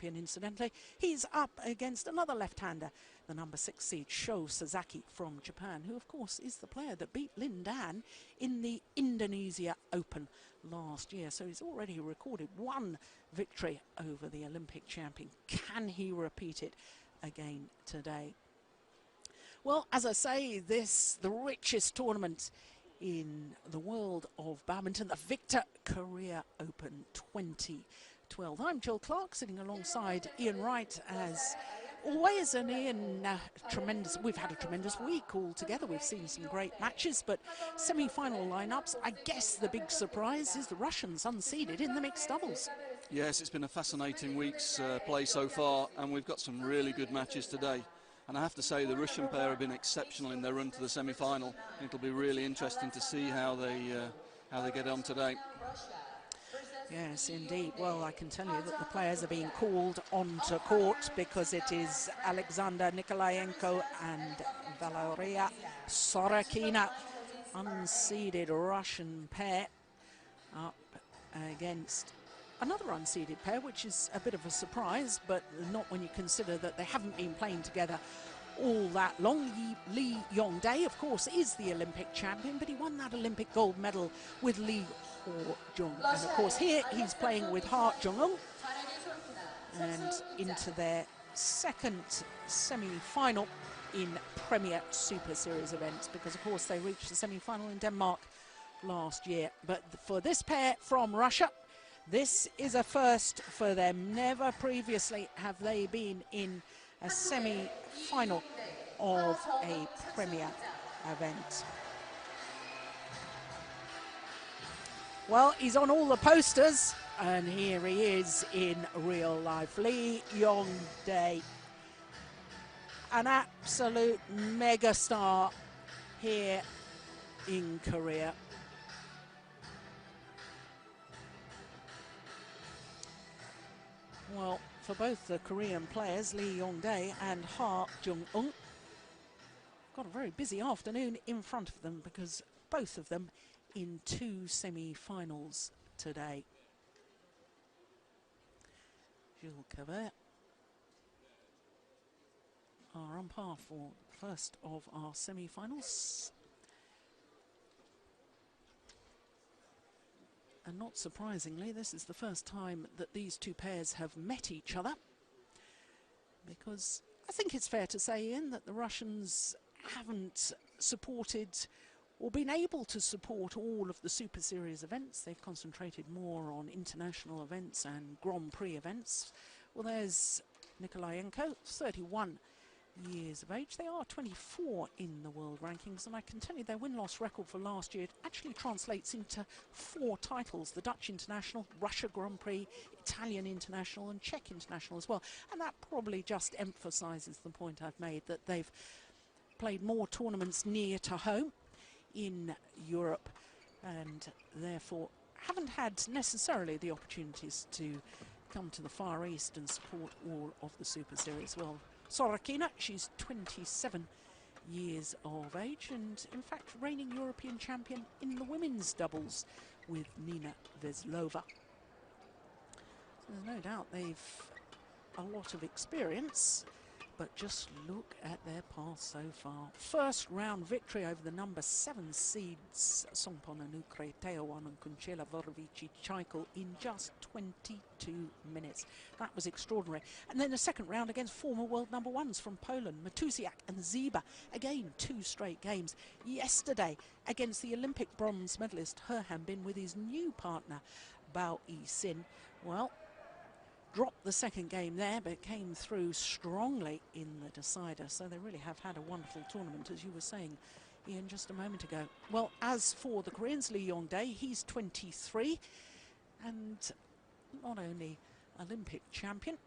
champion, incidentally. He's up against another left-hander, the number 6 seed Sho Sasaki from Japan, who of course is the player that beat Lin Dan in the Indonesia Open last year. So he's already recorded 1 victory over the Olympic champion. Can he repeat it again today? Well, as I say, the richest tournament in the world of badminton, the Victor Korea Open 2012. I'm Jill Clark, sitting alongside Ian Wright as always, and Ian, we've had a tremendous week altogether. We've seen some great matches, but semi-final lineups. I guess the big surprise is the Russians unseeded in the mixed doubles. Yes, it's been a fascinating week's play so far, and we've got some really good matches today. And I have to say the Russian pair have been exceptional in their run to the semi-final. It'll be really interesting to see how they get on today. Yes, indeed. Well, I can tell you that the players are being called onto court because it is Alexander Nikolaenko and Valeria Sorokina, unseeded Russian pair, up against another unseeded pair, which is a bit of a surprise, but not when you consider that they haven't been playing together all that long. Lee Yong-dae, of course, is the Olympic champion, but he won that Olympic gold medal with Lee Ho-jung. And of course here he's playing with Ha Jung-eun, and into their second semi-final in Premier Super Series events, because of course they reached the semi-final in Denmark last year. But for this pair from Russia, this is a first for them. Never previously have they been in a semi-final of a Premier event. Well, he's on all the posters, and here he is in real life. Lee Yong-dae, an absolute megastar here in Korea. Well, for both the Korean players, Lee Yong-dae and Ha Jung-eun, got a very busy afternoon in front of them, because both of them in 2 semi-finals today. Jules Cavert, our umpire for the first of our semi-finals. And not surprisingly, this is the first time that these two pairs have met each other, because I think it's fair to say, Ian, that the Russians haven't supported or been able to support all of the Super Series events. They've concentrated more on international events and Grand Prix events. Well, there's Nikolaenko, 31 years of age. They are 24 in the world rankings, and I can tell you their win-loss record for last year actually translates into 4 titles: the Dutch International, Russia Grand Prix, Italian International and Czech International as well. And that probably just emphasises the point I've made, that they've played more tournaments near to home in Europe, and therefore haven't had necessarily the opportunities to come to the Far East and support all of the Super Series. Well, Sorokina, she's 27 years of age, and in fact reigning European champion in the women's doubles with Nina Veslova. So there's no doubt they've a lot of experience, but just look at their path so far. First round victory over the number 7 seeds Songpon Anukre, Teowan and Kunchela Vorovici-Chaikal in just 22 minutes. That was extraordinary. And then the second round against former world number 1s from Poland, Matusiak and Ziba. Again, 2 straight games. Yesterday against the Olympic bronze medalist He Hanbin with his new partner Bao Yi-sin. Well, dropped the second game there, but came through strongly in the decider. So they really have had a wonderful tournament, as you were saying, Ian, just a moment ago. Well, as for the Koreans, Lee Yong-dae, he's 23, and not only Olympic champion,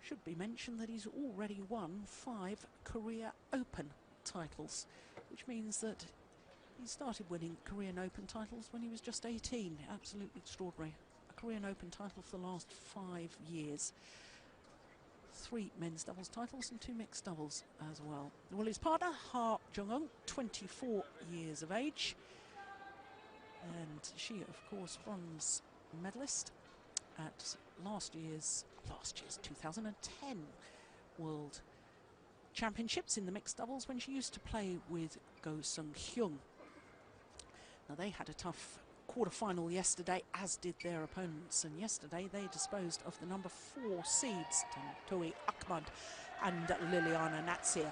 should be mentioned that he's already won 5 Korea Open titles, which means that he started winning Korean Open titles when he was just 18. Absolutely extraordinary. Korean Open title for the last 5 years. 3 men's doubles titles and 2 mixed doubles as well. Well, his partner, Ha Jung-eun, 24 years of age. And she, of course, bronze medalist at last year's 2012 2010 World Championships in the mixed doubles when she used to play with Go Sung-hyun. Now they had a tough quarter-final yesterday, as did their opponents, and yesterday they disposed of the number 4 seeds, Tantowi Ahmad and Liliana Natsir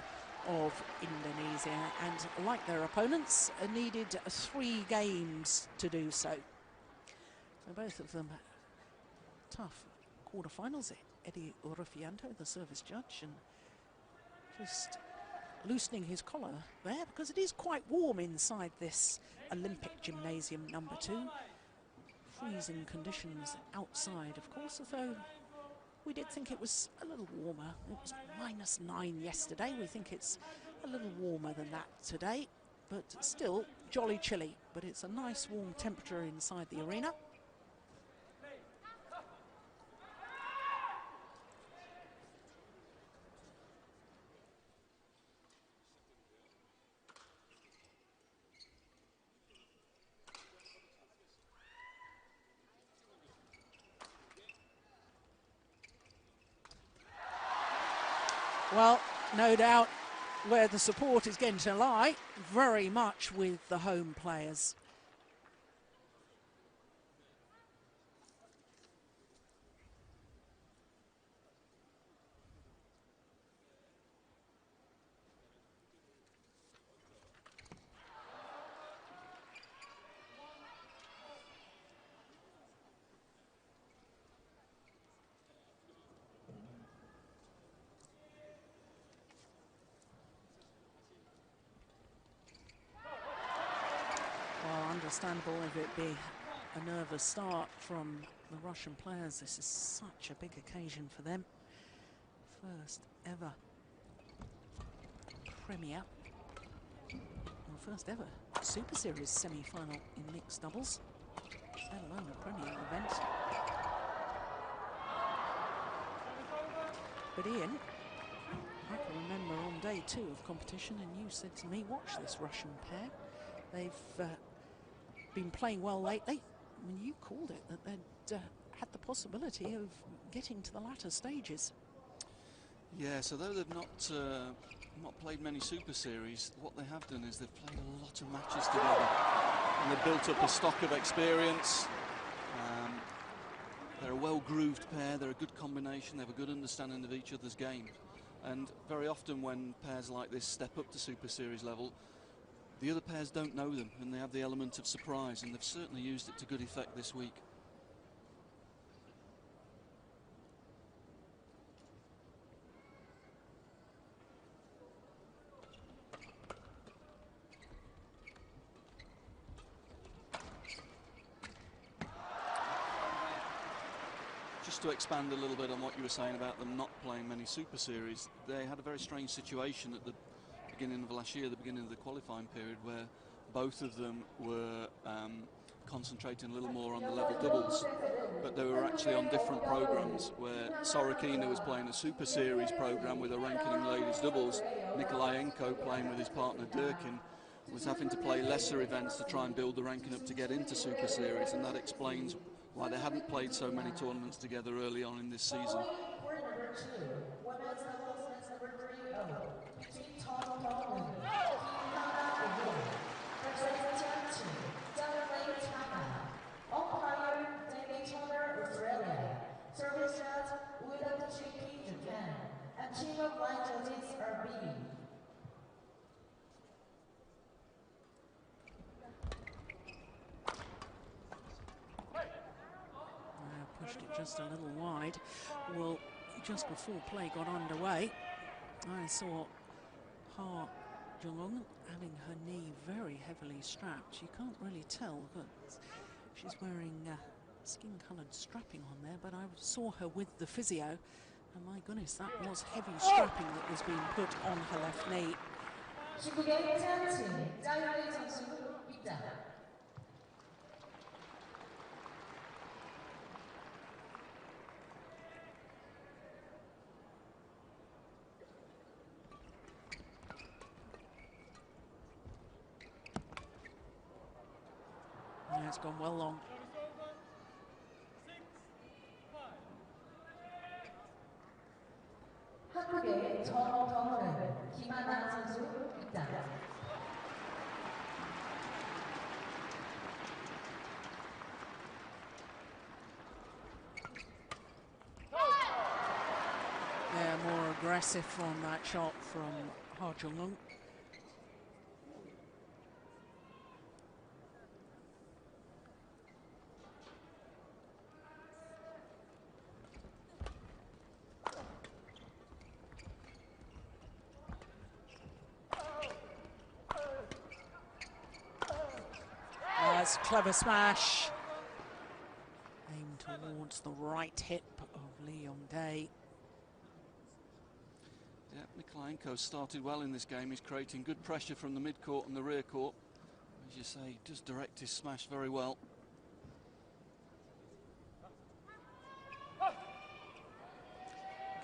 of Indonesia, and like their opponents, needed 3 games to do so. So both of them tough quarter-finals. Eddie Rufianto, the service judge, and just loosening his collar there because it is quite warm inside this Olympic Gymnasium number 2. Freezing conditions outside, of course, although we did think it was a little warmer. It was -9 yesterday. We think it's a little warmer than that today, but still jolly chilly. But it's a nice warm temperature inside the arena. Well, no doubt where the support is going to lie, very much with the home players. Understandable if it be a nervous start from the Russian players. This is such a big occasion for them. First ever Premier, or first ever Super Series semi-final in mixed doubles, let alone a Premier event. But Ian, I can remember on day 2 of competition, and you said to me, watch this Russian pair. They've been playing well lately. I mean, you called it that they'd had the possibility of getting to the latter stages. Yes, although they've not played many Super Series, what they have done is they've played a lot of matches together, and they've built up a stock of experience. They're a well-grooved pair. They're a good combination. They have a good understanding of each other's game, and very often when pairs like this step up to Super Series level, the other pairs don't know them, and they have the element of surprise, and they've certainly used it to good effect this week. Just to expand a little bit on what you were saying about them not playing many Super Series, they had a very strange situation at the beginning of last year, the beginning of the qualifying period, where both of them were concentrating a little more on the level doubles, but they were actually on different programs, where Sorokina was playing a Super Series program with a ranking in ladies doubles. Nikolaenko, playing with his partner Durkin, was having to play lesser events to try and build the ranking up to get into Super Series, and that explains why they hadn't played so many tournaments together early on in this season. Pushed it just a little wide. Well, just before play got underway, I saw Ha Jung having her knee very heavily strapped. You can't really tell, but she's wearing skin-coloured strapping on there, but I saw her with the physio, and my goodness, that was heavy strapping that was being put on her left knee. Yeah, it's gone well long. Yeah, more aggressive on that shot from Ha Jung-eun. That's a clever smash. Aimed towards the right hip of Lee Yong-dae. Yeah, Nikolaenko started well in this game. He's creating good pressure from the mid-court and the rear court. As you say, does direct his smash very well.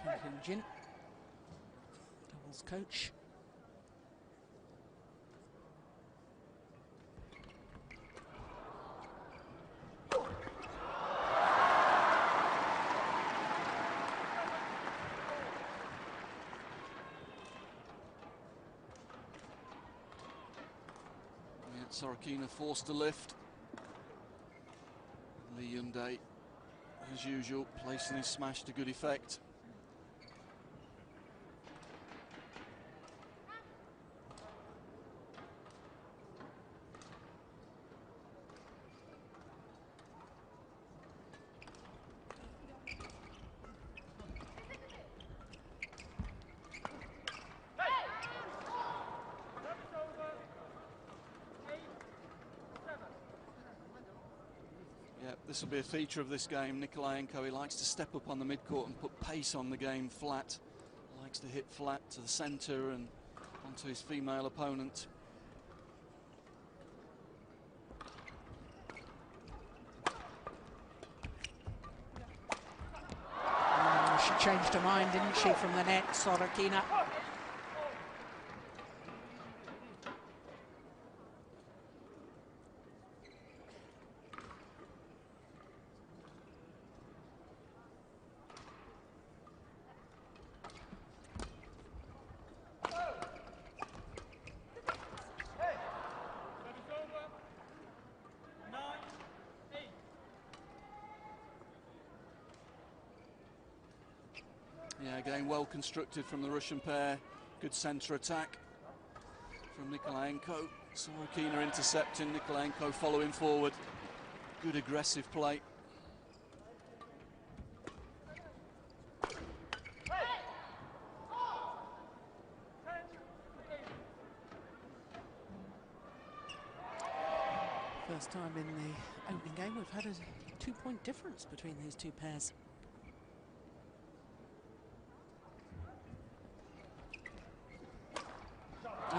Kim Jin, doubles coach. Sorokina forced to lift. Lee Yong-dae, as usual, placing his smash to good effect. This will be a feature of this game. Nikolaenko, he likes to step up on the mid-court and put pace on the game flat. Likes to hit flat to the centre and onto his female opponent. She changed her mind, didn't she, from the net, Sorokina. Yeah, again, well constructed from the Russian pair. Good centre attack from Nikolaenko. Sorokina intercepting, Nikolaenko following forward. Good aggressive play. First time in the opening game we've had a 2-point difference between these two pairs.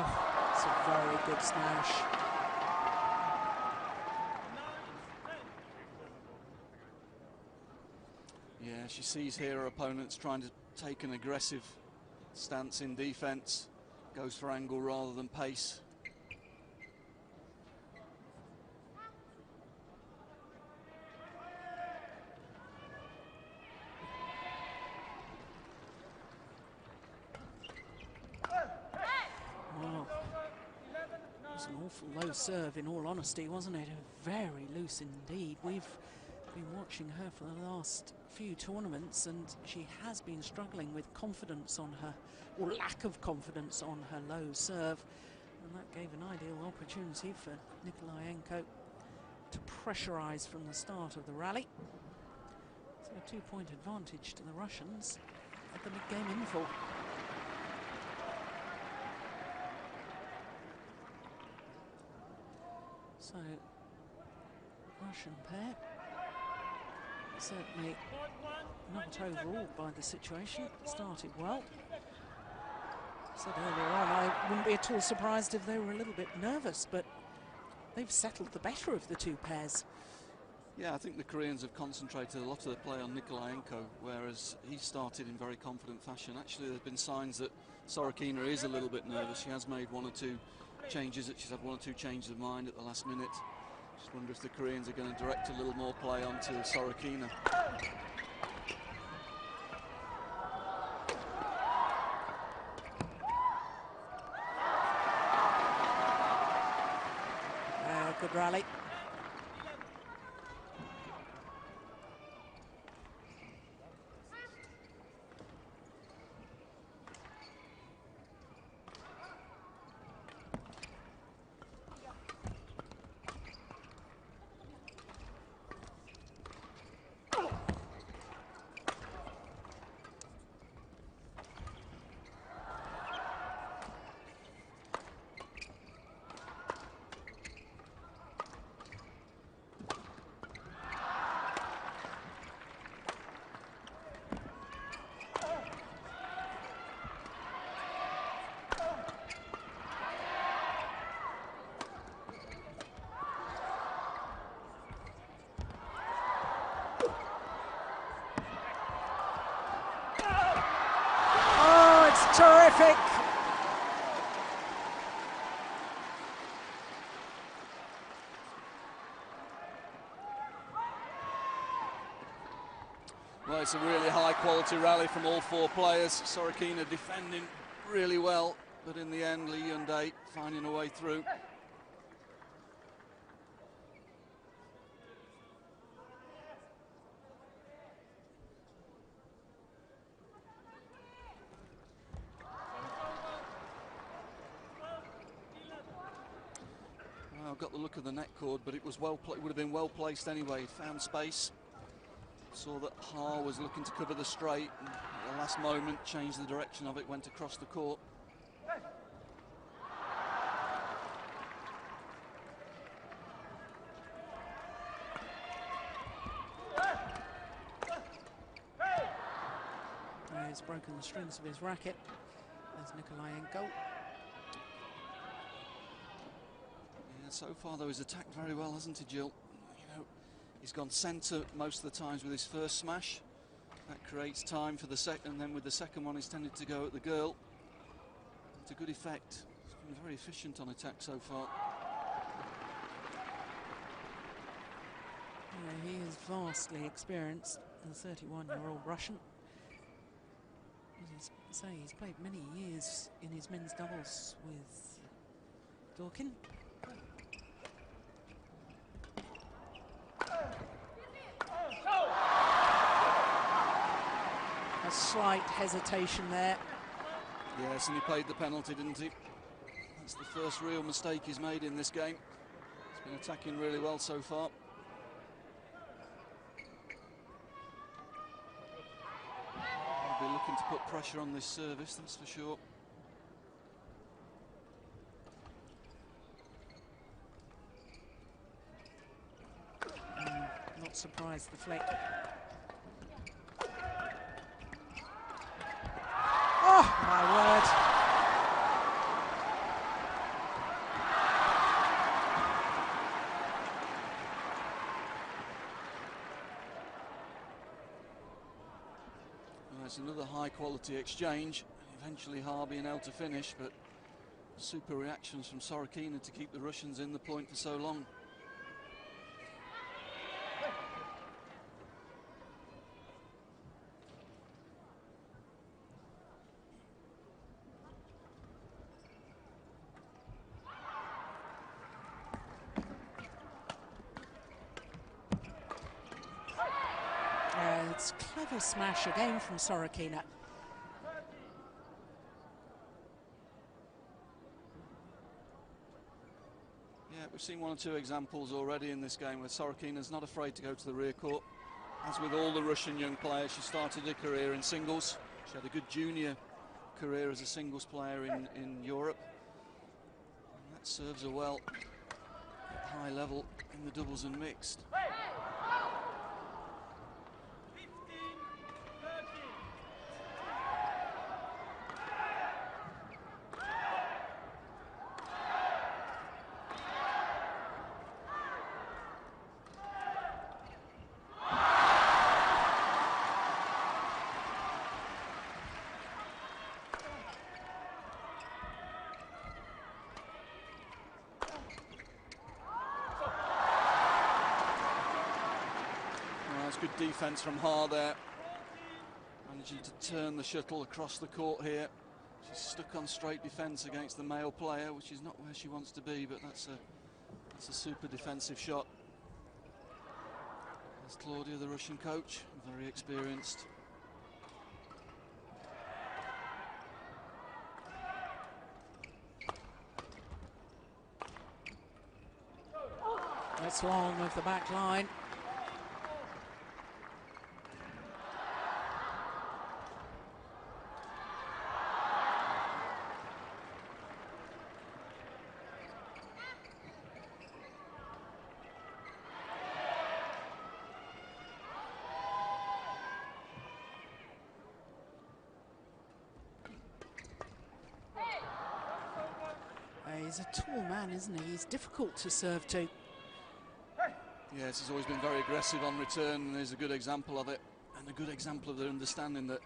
Oh, it's a very good smash. Yeah, she sees here her opponent's trying to take an aggressive stance in defence. Goes for angle rather than pace. An awful low serve, in all honesty, wasn't it? Very loose indeed. We've been watching her for the last few tournaments, and she has been struggling with confidence on her, or lack of confidence on her low serve, and that gave an ideal opportunity for Nikolaenko to pressurise from the start of the rally. So a 2-point advantage to the Russians at the mid-game interval. So, Russian pair certainly not overawed by the situation. Started well. Said earlier on, I wouldn't be at all surprised if they were a little bit nervous, but they've settled the better of the two pairs. Yeah, I think the Koreans have concentrated a lot of the play on Nikolaenko, whereas he started in very confident fashion. Actually, there's been signs that Sorokina is a little bit nervous. She has made one or two changes, she's had one or two changes of mind at the last minute. Just wonder if the Koreans are going to direct a little more play onto Sorokina. Oxford rally. Terrific. Well, it's a really high quality rally from all four players. Sorokina defending really well, but in the end Lee Hyundai finding a way through. Well, got the look of the net cord, but it was would have been well placed anyway. Found space. Saw that Ha was looking to cover the straight, and at the last moment changed the direction of it, went across the court. He's broken the strings of his racket. There's Nikolaenko. Yeah, so far though he's attacked very well, hasn't he, Jill? You know, he's gone centre most of the times with his first smash. That creates time for the second, and then with the second one he's tended to go at the girl. To good effect. He's been very efficient on attack so far. Yeah, he is vastly experienced, the 31-year-old Russian. As I say, he's played many years in his men's doubles with Dawkin. A slight hesitation there. Yes, and he paid the penalty, didn't he? That's the first real mistake he's made in this game. He's been attacking really well so far. He'll be looking to put pressure on this service, that's for sure. Not surprised, the flick. Oh, my word. Well, it's another high-quality exchange. Eventually Ha being able to finish, but super reactions from Sorokina to keep the Russians in the point for so long. It's clever smash again from Sorokina. Yeah, we've seen one or two examples already in this game where Sorokina's not afraid to go to the rear court. As with all the Russian young players, she started her career in singles. She had a good junior career as a singles player in Europe. And that serves her well at high level in the doubles and mixed. Good defence from Ha there, managing to turn the shuttle across the court here. She's stuck on straight defence against the male player, which is not where she wants to be, but that's It's a super defensive shot. There's Claudia, the Russian coach, very experienced. That's long with the back line. He's a tall man, isn't he? He's difficult to serve to. Yes, he's always been very aggressive on return, and there's a good example of it, and a good example of their understanding that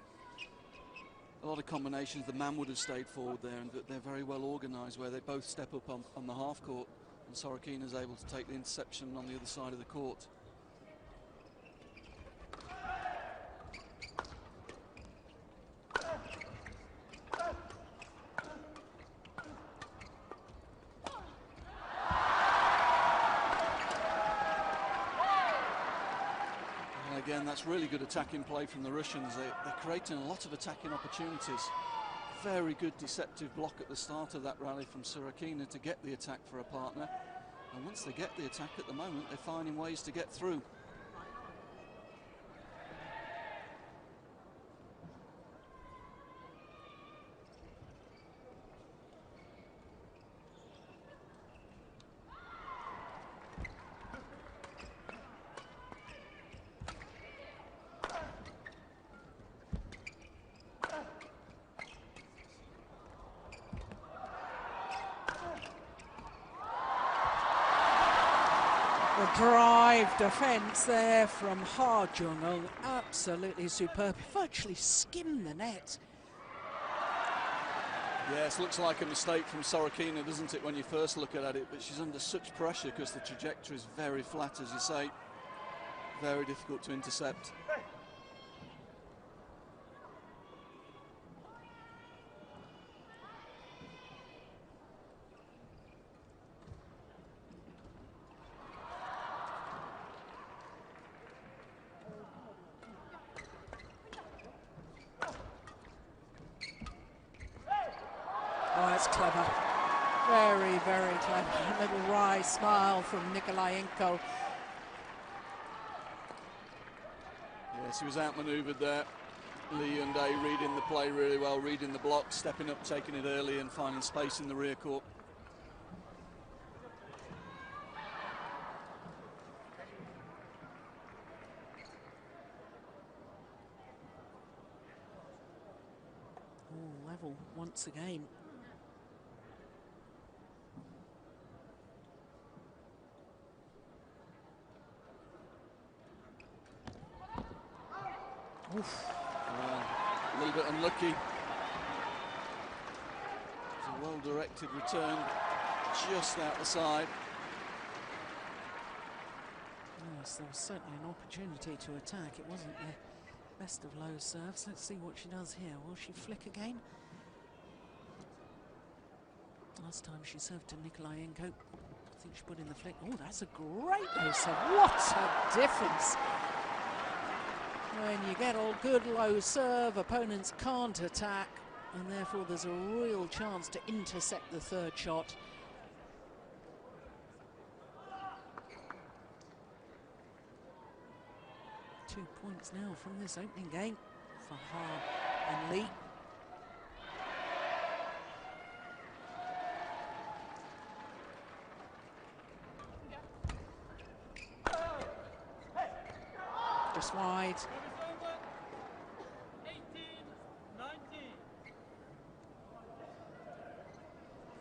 a lot of combinations the man would have stayed forward there, and that they're very well organised where they both step up on the half court, and Sorokina's able to take the interception on the other side of the court. Again, that's really good attacking play from the Russians. They're creating a lot of attacking opportunities. Very good deceptive block at the start of that rally from Sorokina to get the attack for a partner. And once they get the attack at the moment, they're finding ways to get through. Drive defence there from Ha Jung-eung, absolutely superb. Virtually skimmed the net. Yes, looks like a mistake from Sorokina, doesn't it, when you first look at it? But she's under such pressure because the trajectory is very flat, as you say. Very difficult to intercept. Oh, that's clever. Very, very clever. A little wry smile from Nikolaenko. Yes, he was outmanoeuvred there. Lee Hyundai reading the play really well, reading the block, stepping up, taking it early and finding space in the rear court. Oh, level once again. Oof. A little bit unlucky. It's a well-directed return, just out the side. Yes, there was certainly an opportunity to attack. It wasn't the best of low serves. Let's see what she does here. Will she flick again? Last time she served to Nikolaenko. I think she put in the flick. Oh, that's a great low serve. What a difference! When you get a good low serve, opponents can't attack, and therefore there's a real chance to intercept the third shot. Two points now from this opening game for Ha and Lee. Just wide.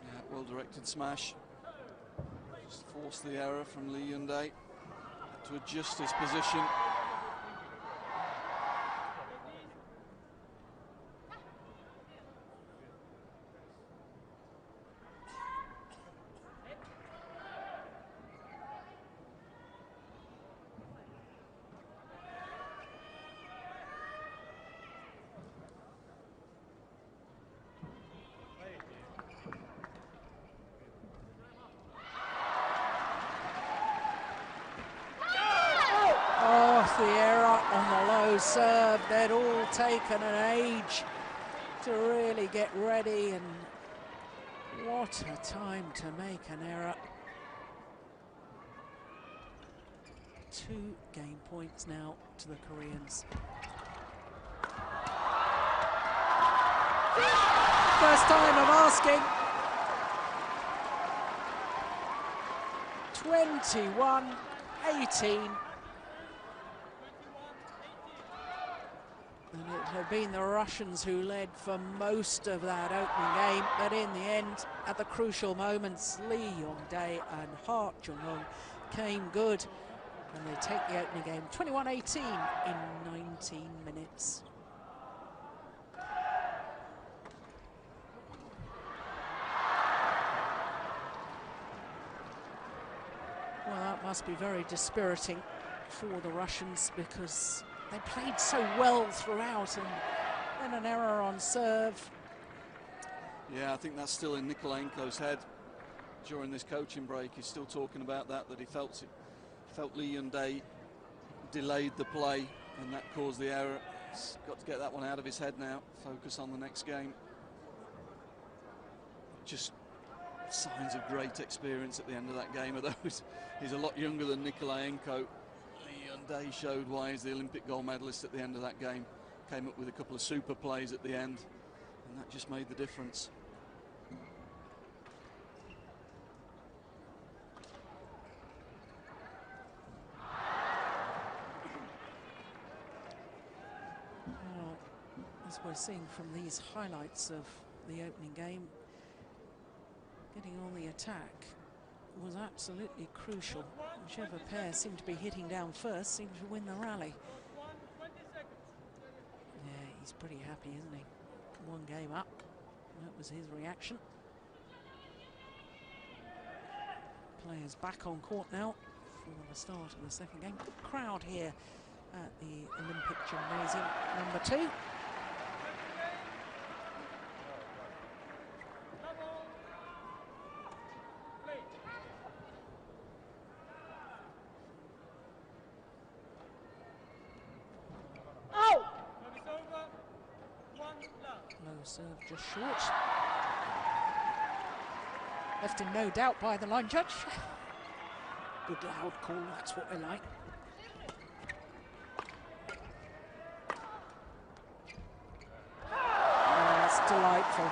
Yeah, well-directed smash. Just forced the error from Lee Hyundai to adjust his position. serve. They'd all taken an age to really get ready, and what a time to make an error. 2 game points now to the Koreans. First time of asking. 21-18. And it had been the Russians who led for most of that opening game, but in the end, at the crucial moments, Lee Yong-dae and Park Jung-hong came good, and they take the opening game 21-18 in 19 minutes. Well, that must be very dispiriting for the Russians, because they played so well throughout, and then an error on serve. Yeah, I think that's still in Nikolaenko's head during this coaching break. He's still talking about that he felt Lee Yong-dae delayed the play, and that caused the error. He's got to get that one out of his head now, focus on the next game. Just signs of great experience at the end of that game, although he's a lot younger than Nikolaenko. Lee Yong-dae showed why he's the Olympic gold medalist at the end of that game. Came up with a couple of super plays at the end, and that just made the difference. Well, as we're seeing from these highlights of the opening game, getting on the attack was absolutely crucial. Whichever pair seemed to be hitting down first seemed to win the rally. Yeah, he's pretty happy, isn't he? 1 game up. That was his reaction. Players back on court now for the start of the second game. Good crowd here at the Olympic Gymnasium number 2. Serve just short. Left in no doubt by the line judge. Good loud call, that's what we like. Oh, that's delightful.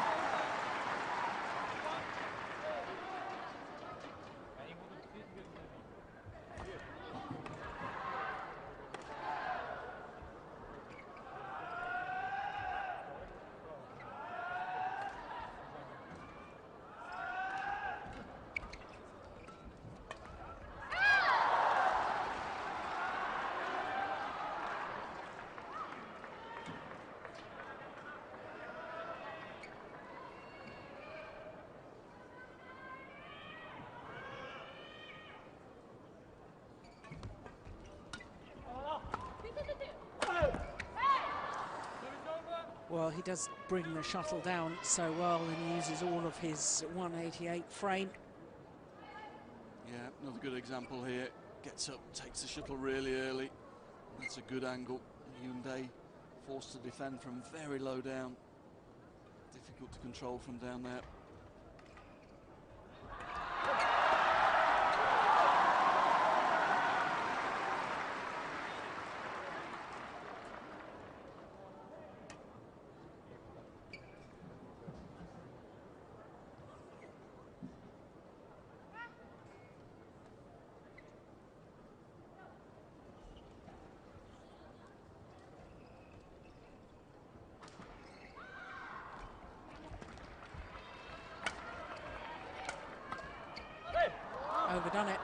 Well, he does bring the shuttle down so well, and he uses all of his 188 frame. Yeah, another good example here. Gets up, takes the shuttle really early. That's a good angle. Yong-dae forced to defend from very low down. Difficult to control from down there. Overdone it.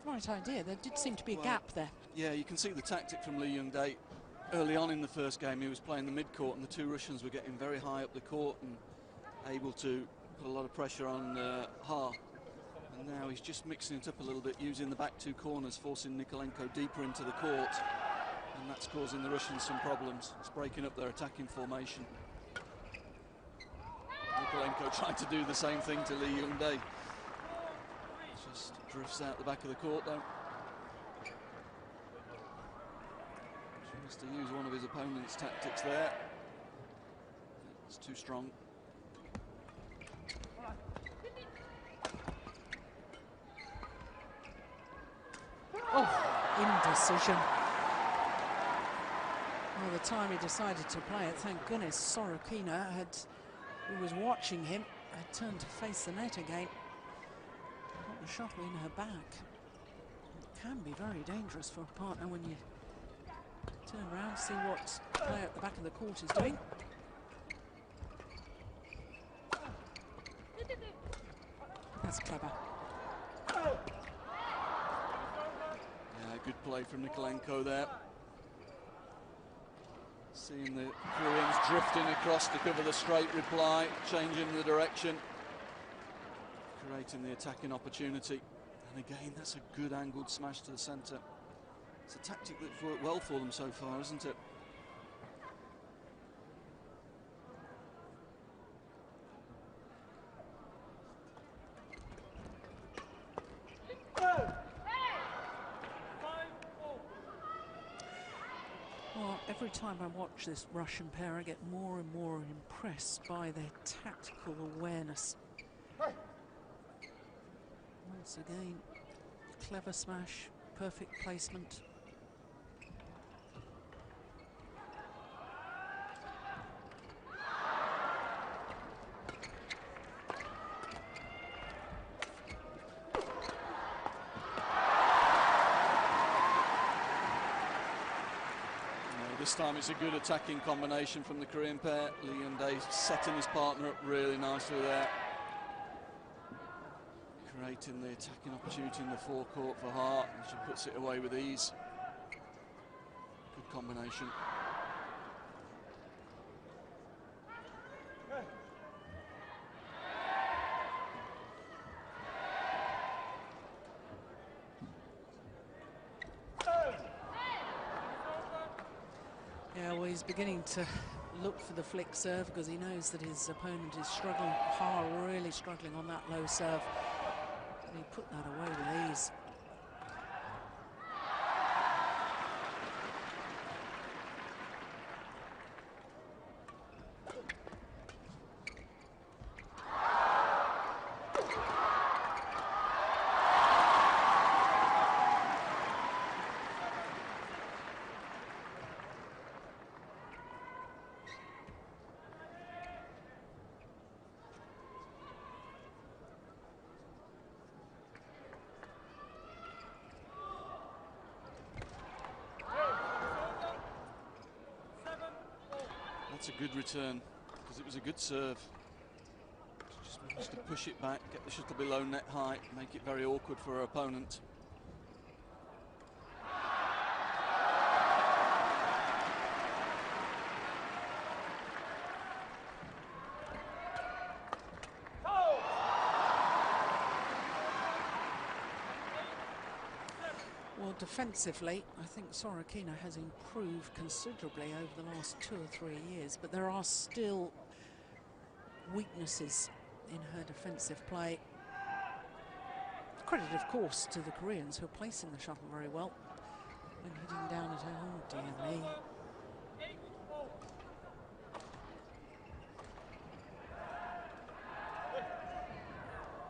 Right idea, there did seem to be a gap there. Yeah, you can see the tactic from Lee Yong-dae. Early on in the first game, he was playing the mid-court, and the 2 Russians were getting very high up the court and able to put a lot of pressure on Ha. And now he's just mixing it up a little bit, using the back 2 corners, forcing Nikolaenko deeper into the court, and that's causing the Russians some problems. It's breaking up their attacking formation. Nikolaenko tried to do the same thing to Lee Yong-dae. Just drifts out the back of the court though. Has to use one of his opponent's tactics there. It's too strong. Oh, indecision. Well, the time he decided to play it, thank goodness Sorokina who was watching him, had turned to face the net again. Got the shuttle in her back. It can be very dangerous for a partner when you turn around, see what the player at the back of the court is doing. That's clever. Yeah, good play from Nikolaenko there. Seeing the Koreans drifting across to cover the straight reply, changing the direction, creating the attacking opportunity. And again, that's a good angled smash to the centre. It's a tactic that's worked well for them so far, isn't it? Well, every time I watch this Russian pair, I get more and more impressed by their tactical awareness. Once again, clever smash, perfect placement. This time it's a good attacking combination from the Korean pair. Lee Hyun-dae setting his partner up really nicely there. Creating the attacking opportunity in the forecourt for Hart, and she puts it away with ease. Good combination. Yeah, well, he's beginning to look for the flick serve because he knows that his opponent is struggling hard, really struggling on that low serve. And he put that away with ease. That's a good return, because it was a good serve. She just wants to push it back, get the shuttle below net height, make it very awkward for her opponent. Well, defensively, I think Sorokina has improved considerably over the last 2 or 3 years, but there are still weaknesses in her defensive play. Credit, of course, to the Koreans who are placing the shuttle very well when hitting down at her. Oh, dear me.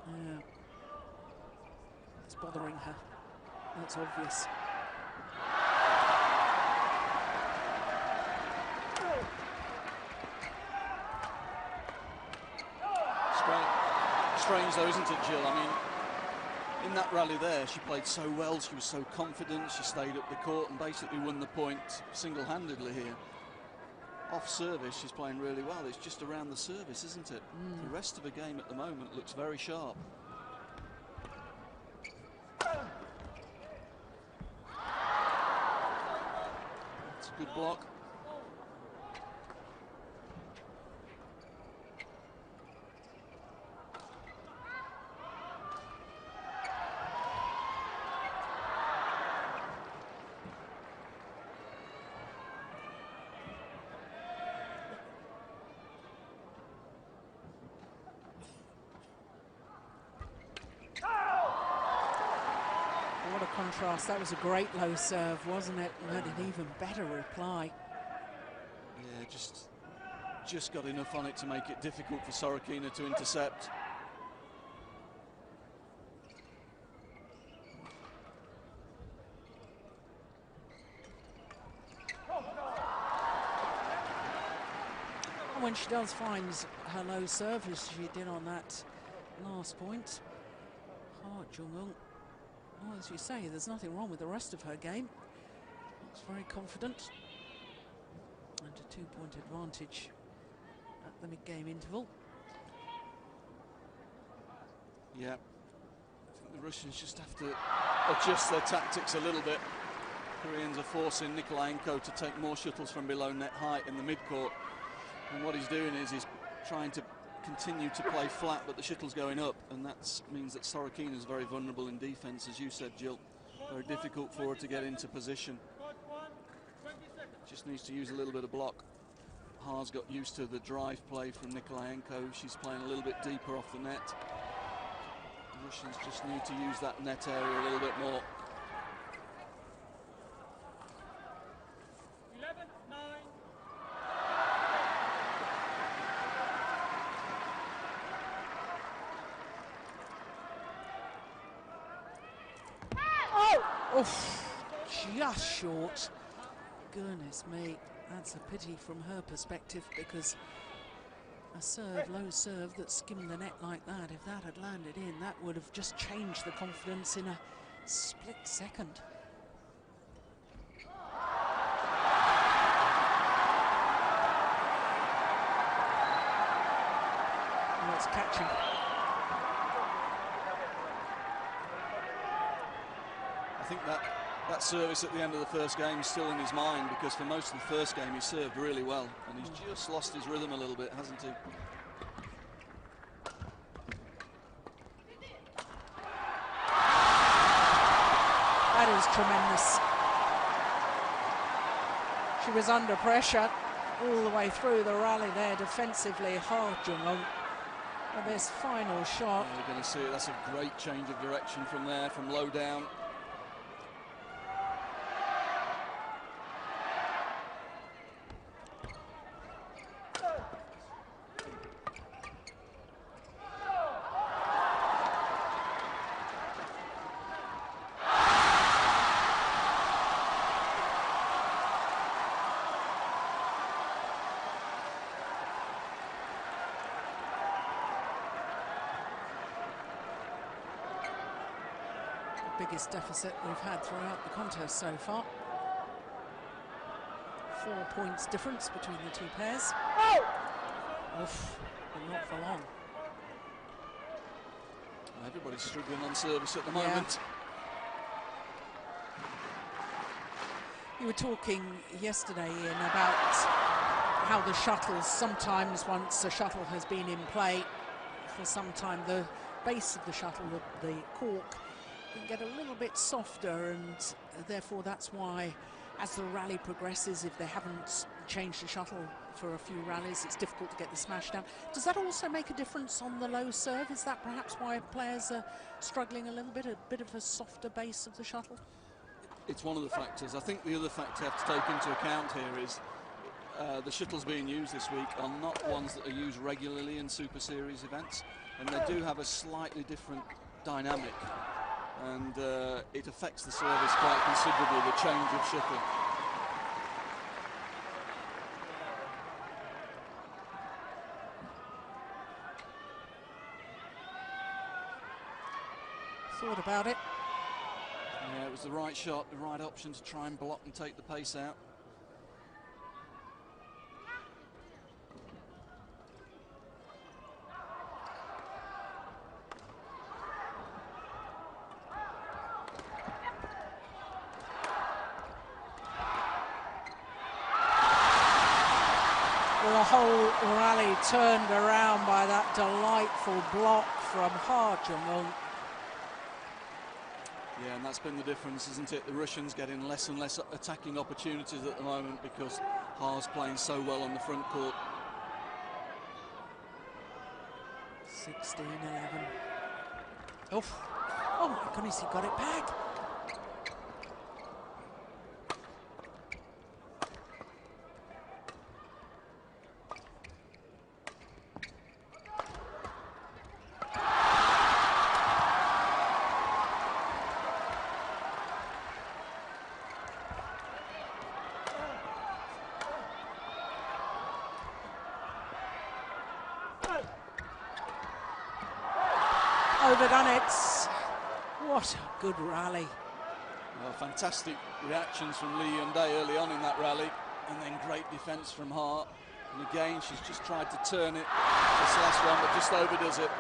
Yeah. It's bothering her. That's obvious. Strange though, isn't it, Jill? I mean, in that rally there, she played so well, she was so confident, she stayed up the court and basically won the point single-handedly here. Off service, she's playing really well. It's just around the service, isn't it? The rest of the game at the moment looks very sharp. It's a good block. contrast, that was a great low serve, wasn't it? And had an even better reply. Yeah, just got enough on it to make it difficult for Sorokina to intercept. And when she does find her low serve, as she did on that last point, Jung-eun, well, as you say, there's nothing wrong with the rest of her game. Looks very confident. And a 2-point advantage at the mid-game interval. Yeah, I think the Russians just have to adjust their tactics a little bit. Koreans are forcing Nikolaenko to take more shuttles from below net height in the mid-court. And what he's doing is he's trying to continue to play flat, but the shuttle's going up, and that means that Sorokina is very vulnerable in defence, as you said, Jill. Very difficult for her to get into position. Just needs to use a little bit of block. Ha's got used to the drive play from Nikolaenko. She's playing a little bit deeper off the net. The Russians just need to use that net area a little bit more. 11-9. Oof, just short. Goodness me, that's a pity from her perspective, because a serve, low serve that skimmed the net like that, if that had landed in, that would have just changed the confidence in a split second. Oh, it's catching. I think that service at the end of the first game is still in his mind, because for most of the first game he served really well, and he's just lost his rhythm a little bit, hasn't he? That is tremendous. She was under pressure all the way through the rally there defensively. Jung-eun. And this final shot. Yeah, you're going to see it. That's a great change of direction from there, from low down. Biggest deficit we've had throughout the contest so far. 4 points difference between the two pairs. Oof, but not for long. Everybody's struggling on service at the moment. You were talking yesterday, Ian, about how the shuttles, sometimes once a shuttle has been in play for some time, the base of the shuttle, the cork, can get a little bit softer, and therefore that's why, as the rally progresses, if they haven't changed the shuttle for a few rallies, it's difficult to get the smash down. Does that also make a difference on the low serve? Is that perhaps why players are struggling a bit of a softer base of the shuttle? It's one of the factors. I think the other factor you have to take into account here is the shuttles being used this week are not ones that are used regularly in Super Series events, and they do have a slightly different dynamic. And it affects the service quite considerably, the change of shuttle. Thought about it. Yeah, it was the right shot, the right option to try and block and take the pace out. The whole rally turned around by that delightful block from Jung-eun. Yeah, and that's been the difference, isn't it? The Russians getting less and less attacking opportunities at the moment because Ha's playing so well on the front court. 16-11. Oof. Oh my goodness, he got it back. overdone it. What a good rally. Well, fantastic reactions from Lee Hyundai early on in that rally, and then great defence from Hart. And again, she's just tried to turn it this last one, but just overdoes it.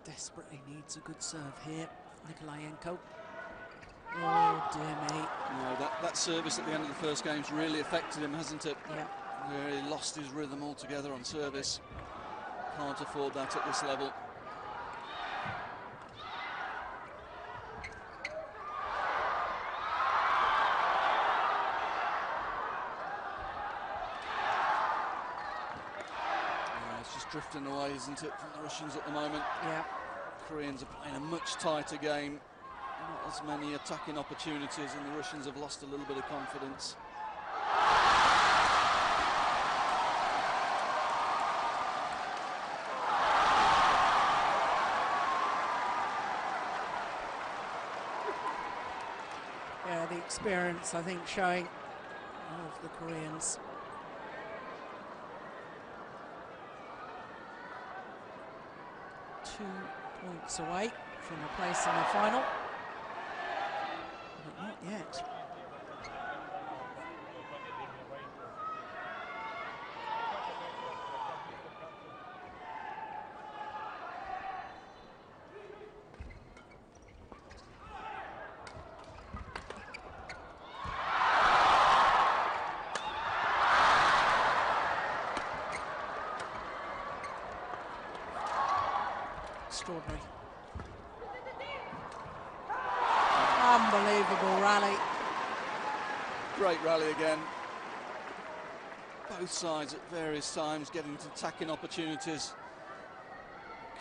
Desperately needs a good serve here, Nikolaenko. Oh dear me. No, that service at the end of the first game's really affected him, hasn't it? Yeah. Where he lost his rhythm altogether on service. Can't afford that at this level. It's just drifting away, isn't it, from the Russians at the moment? Yeah. Koreans are playing a much tighter game. Not as many attacking opportunities, and the Russians have lost a little bit of confidence. Yeah, the experience, I think, showing of the Koreans. Two points away from a place in the final, but not yet. Extraordinary. Unbelievable rally. Great rally again. Both sides at various times getting to attacking opportunities.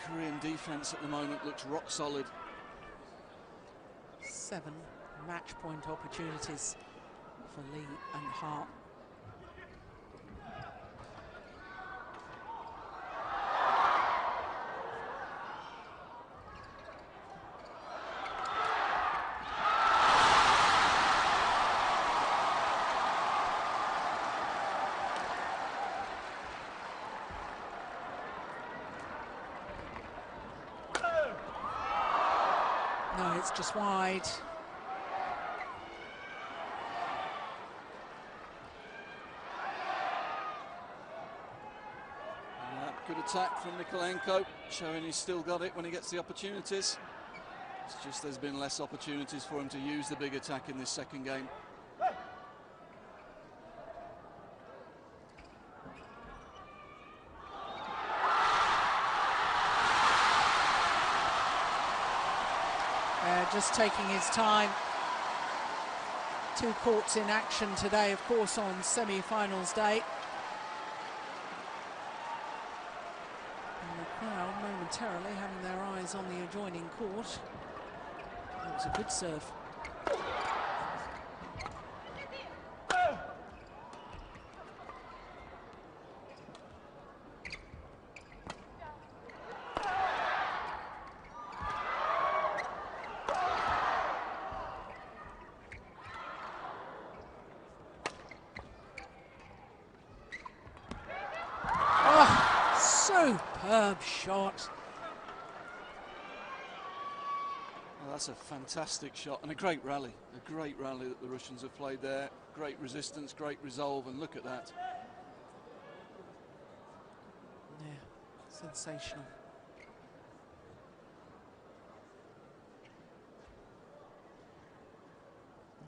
Korean defence at the moment looks rock solid. 7 match point opportunities for Lee and Hart. No, it's just wide. Good attack from Nikolaenko, showing he's still got it when he gets the opportunities. It's just there's been less opportunities for him to use the big attack in this second game. Just taking his time. 2 courts in action today, of course, on semi-finals day. And the crowd momentarily having their eyes on the adjoining court. That was a good serve. Superb shot. Well, that's a fantastic shot and a great rally that the Russians have played there. Great resistance, great resolve, and look at that. Yeah, sensational.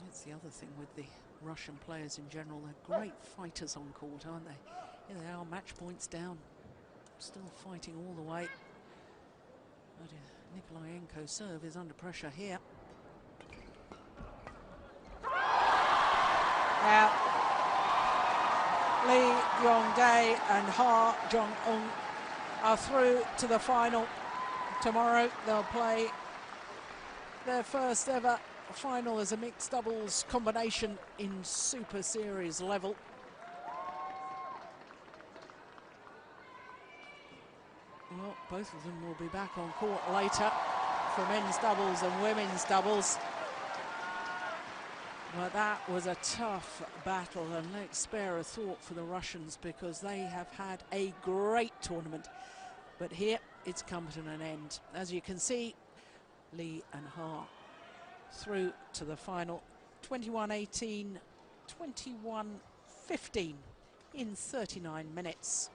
That's the other thing with the Russian players in general. They're great fighters on court, aren't they? Here they are, match points down. Still fighting all the way. But Nikolaenko's serve is under pressure here. Now, Lee Yong-dae and Ha Jong-eun are through to the final. Tomorrow they'll play their first ever final as a mixed doubles combination in Super Series level. Well, both of them will be back on court later for men's doubles and women's doubles. Well, that was a tough battle, and let's spare a thought for the Russians because they have had a great tournament. But here it's come to an end. As you can see, Lee and Ha through to the final 21-18, 21-15 in 39 minutes.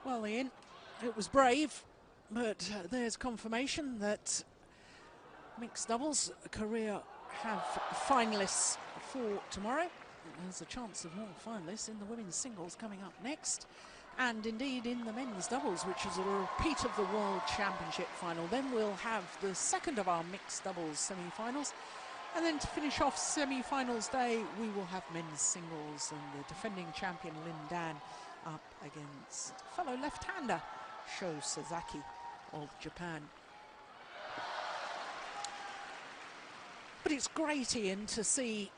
Well, Ian, it was brave, but there's confirmation that mixed doubles career have finalists for tomorrow. There's a chance of more finalists in the women's singles coming up next, and indeed in the men's doubles, which is a repeat of the World Championship final. Then we'll have the second of our mixed doubles semi-finals, and then to finish off semi-finals day we will have men's singles and the defending champion Lin Dan up against fellow left-hander Sho Sasaki of Japan. But it's great, Ian, to see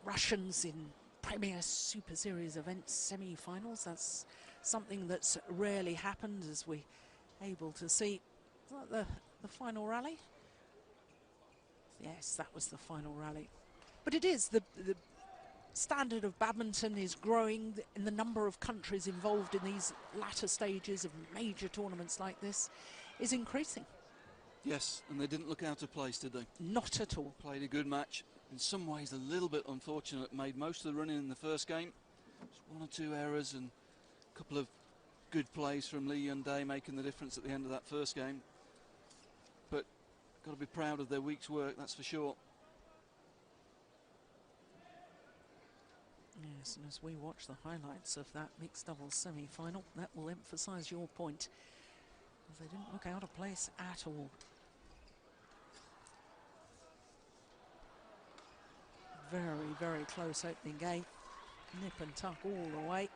Russians in Premier Super Series events semi-finals. That's something that's rarely happened, as we're able to see. Was that the final rally? Yes, that was the final rally. But it is, the standard of badminton is growing in the number of countries involved in these latter stages of major tournaments like this is increasing. Yes, and they didn't look out of place, did they? Not at all. Played a good match. In some ways a little bit unfortunate, made most of the running in the first game. Just one or two errors and a couple of good plays from Lee Yun-dae making the difference at the end of that first game. But got to be proud of their week's work, that's for sure. Yes, and as we watch the highlights of that mixed doubles semi-final, that will emphasise your point, as they didn't look out of place at all. Very, very close opening game. Nip and tuck all the way.